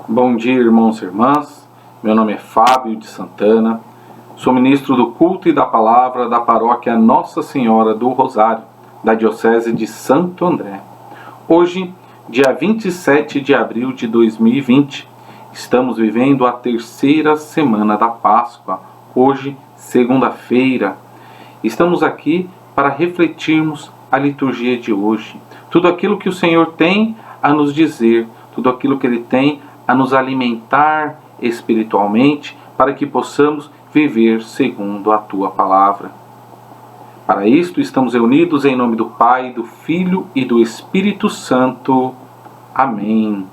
Bom dia, irmãos e irmãs. Meu nome é Fábio de Santana. Sou ministro do culto e da palavra da paróquia Nossa Senhora do Rosário, da Diocese de Santo André. Hoje, dia 27 de abril de 2020, estamos vivendo a terceira semana da Páscoa. Hoje, segunda-feira. Estamos aqui para refletirmos a liturgia de hoje. Tudo aquilo que o Senhor tem a nos dizer, tudo aquilo que Ele tem a nos alimentar espiritualmente, para que possamos viver segundo a Tua Palavra. Para isto, estamos reunidos em nome do Pai, do Filho e do Espírito Santo. Amém.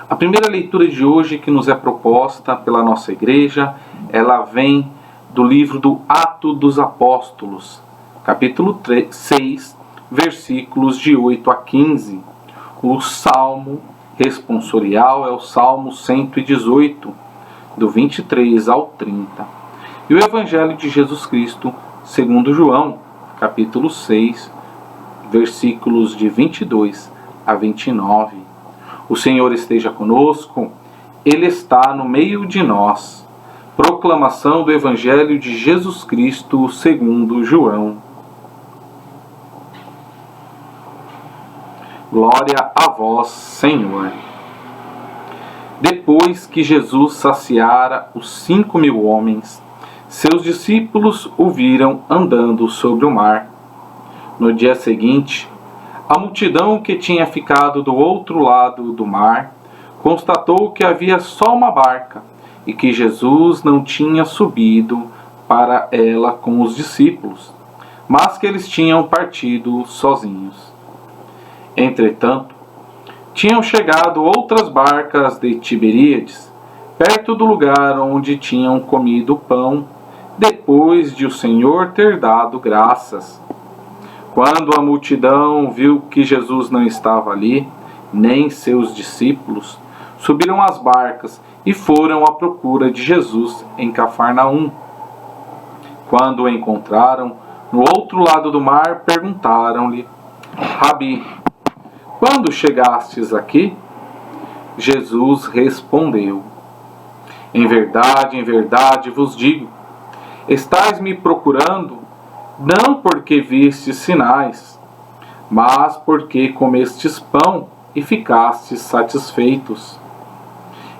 A primeira leitura de hoje que nos é proposta pela nossa igreja, ela vem do livro do Atos dos Apóstolos, capítulo 6, versículos de 8 a 15. O salmo responsorial é o Salmo 118, do 23 ao 30. E o Evangelho de Jesus Cristo, segundo João, capítulo 6, versículos de 22 a 29. O Senhor esteja conosco, Ele está no meio de nós. Proclamação do Evangelho de Jesus Cristo, segundo João. Glória a vós, Senhor. Depois que Jesus saciara os 5.000 homens, seus discípulos o viram andando sobre o mar. No dia seguinte, a multidão que tinha ficado do outro lado do mar constatou que havia só uma barca e que Jesus não tinha subido para ela com os discípulos, mas que eles tinham partido sozinhos. Entretanto, tinham chegado outras barcas de Tiberíades, perto do lugar onde tinham comido pão, depois de o Senhor ter dado graças. Quando a multidão viu que Jesus não estava ali, nem seus discípulos, subiram às barcas e foram à procura de Jesus em Cafarnaum. Quando o encontraram, no outro lado do mar, perguntaram-lhe: Rabi, quando chegastes aqui? Jesus respondeu: em verdade vos digo, estais me procurando, não porque vistes sinais, mas porque comestes pão e ficastes satisfeitos.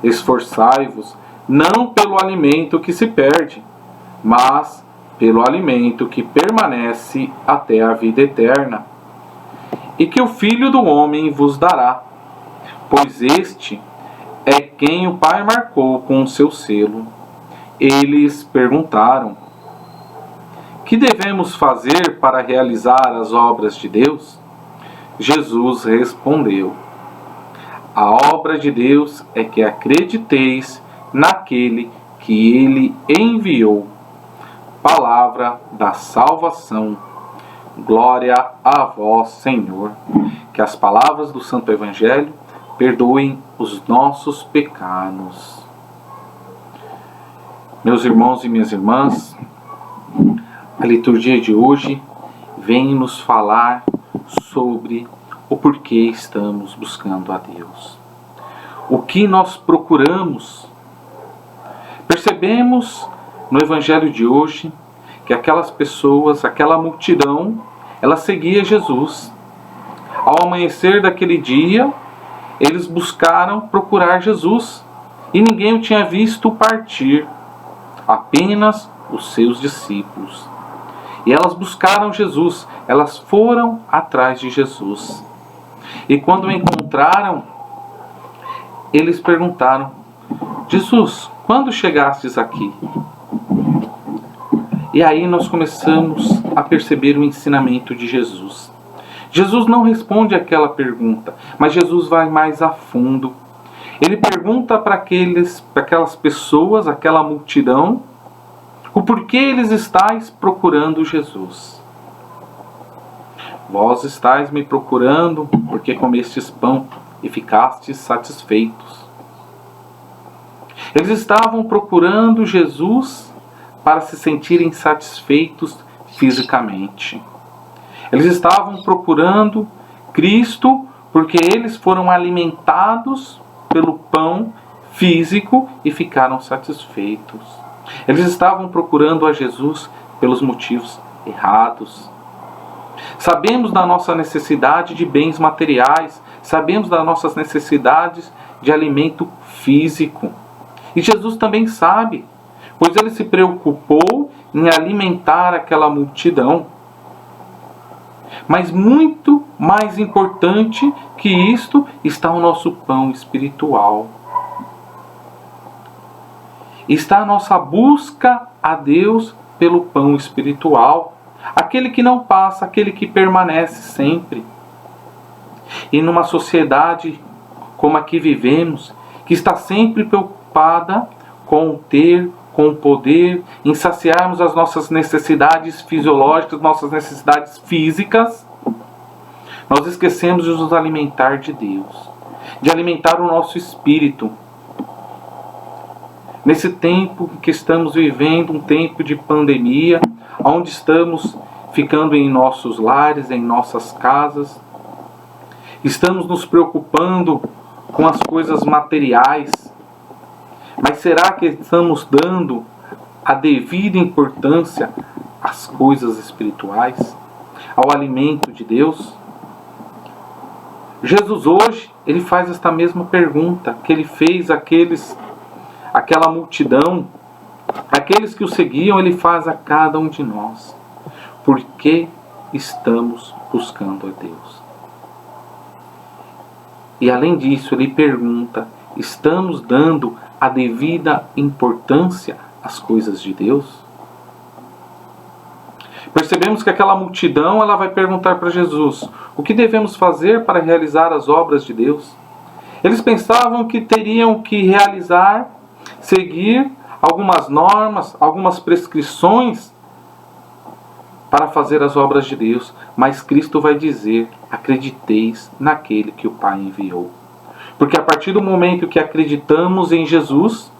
Esforçai-vos, não pelo alimento que se perde, mas pelo alimento que permanece até a vida eterna, e que o Filho do Homem vos dará, pois este é quem o Pai marcou com o seu selo. Eles perguntaram: que devemos fazer para realizar as obras de Deus? Jesus respondeu: a obra de Deus é que acrediteis naquele que Ele enviou. Palavra da salvação. Glória a vós, Senhor. Que as palavras do Santo Evangelho perdoem os nossos pecados. Meus irmãos e minhas irmãs, a liturgia de hoje vem nos falar sobre o porquê estamos buscando a Deus. O que nós procuramos. Percebemos no Evangelho de hoje que aquelas pessoas, aquela multidão, ela seguia Jesus. Ao amanhecer daquele dia, eles buscaram procurar Jesus e ninguém o tinha visto partir, apenas os seus discípulos. E elas buscaram Jesus, elas foram atrás de Jesus. E quando o encontraram, eles perguntaram: Jesus, quando chegastes aqui? E aí nós começamos a perceber o ensinamento de Jesus. Jesus não responde aquela pergunta, mas Jesus vai mais a fundo. Ele pergunta para aquelas pessoas, aquela multidão, o porquê eles estáis procurando Jesus. Vós estáis me procurando porque comestes pão e ficastes satisfeitos. Eles estavam procurando Jesus para se sentirem satisfeitos fisicamente. Eles estavam procurando Cristo porque eles foram alimentados pelo pão físico e ficaram satisfeitos. Eles estavam procurando a Jesus pelos motivos errados. Sabemos da nossa necessidade de bens materiais, sabemos das nossas necessidades de alimento físico. E Jesus também sabe, pois ele se preocupou em alimentar aquela multidão. Mas muito mais importante que isto está o nosso pão espiritual. Está a nossa busca a Deus pelo pão espiritual. Aquele que não passa, aquele que permanece sempre. E numa sociedade como a que vivemos, que está sempre preocupada com o ter, com o poder, em saciarmos as nossas necessidades fisiológicas, nossas necessidades físicas, nós esquecemos de nos alimentar de Deus, de alimentar o nosso espírito. Nesse tempo que estamos vivendo, um tempo de pandemia, onde estamos ficando em nossos lares, em nossas casas, estamos nos preocupando com as coisas materiais, mas será que estamos dando a devida importância às coisas espirituais, ao alimento de Deus? Jesus hoje, ele faz esta mesma pergunta que ele fez àquela multidão, aqueles que o seguiam, ele faz a cada um de nós. Por que estamos buscando a Deus? E além disso, ele pergunta, estamos dando a devida importância às coisas de Deus? Percebemos que aquela multidão, ela vai perguntar para Jesus, o que devemos fazer para realizar as obras de Deus? Eles pensavam que teriam que realizar, seguir algumas normas, algumas prescrições para fazer as obras de Deus, mas Cristo vai dizer, acrediteis naquele que o Pai enviou. Porque a partir do momento que acreditamos em Jesus,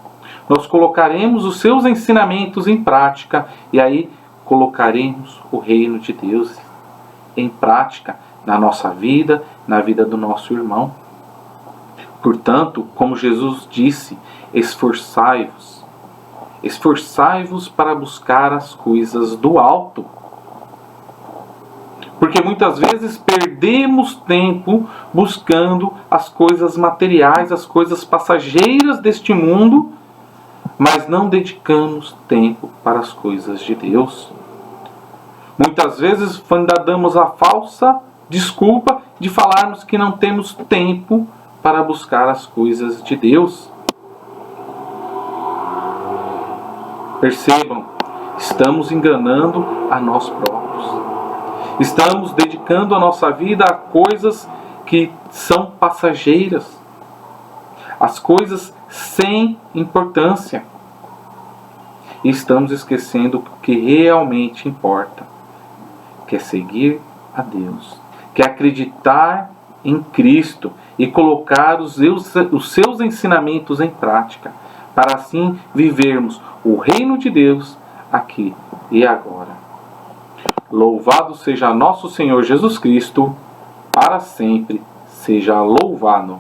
nós colocaremos os seus ensinamentos em prática e aí colocaremos o reino de Deus em prática na nossa vida, na vida do nosso irmão. Portanto, como Jesus disse, esforçai-vos. Esforçai-vos para buscar as coisas do alto. Porque muitas vezes perdemos tempo buscando as coisas materiais, as coisas passageiras deste mundo, mas não dedicamos tempo para as coisas de Deus. Muitas vezes ainda damos a falsa desculpa de falarmos que não temos tempo para buscar as coisas de Deus. Percebam, estamos enganando a nós próprios. Estamos dedicando a nossa vida a coisas que são passageiras, as coisas sem importância. E estamos esquecendo o que realmente importa, que é seguir a Deus, que é acreditar em Cristo e colocar os seus ensinamentos em prática, para assim vivermos o reino de Deus aqui e agora. Louvado seja nosso Senhor Jesus Cristo, para sempre seja louvado.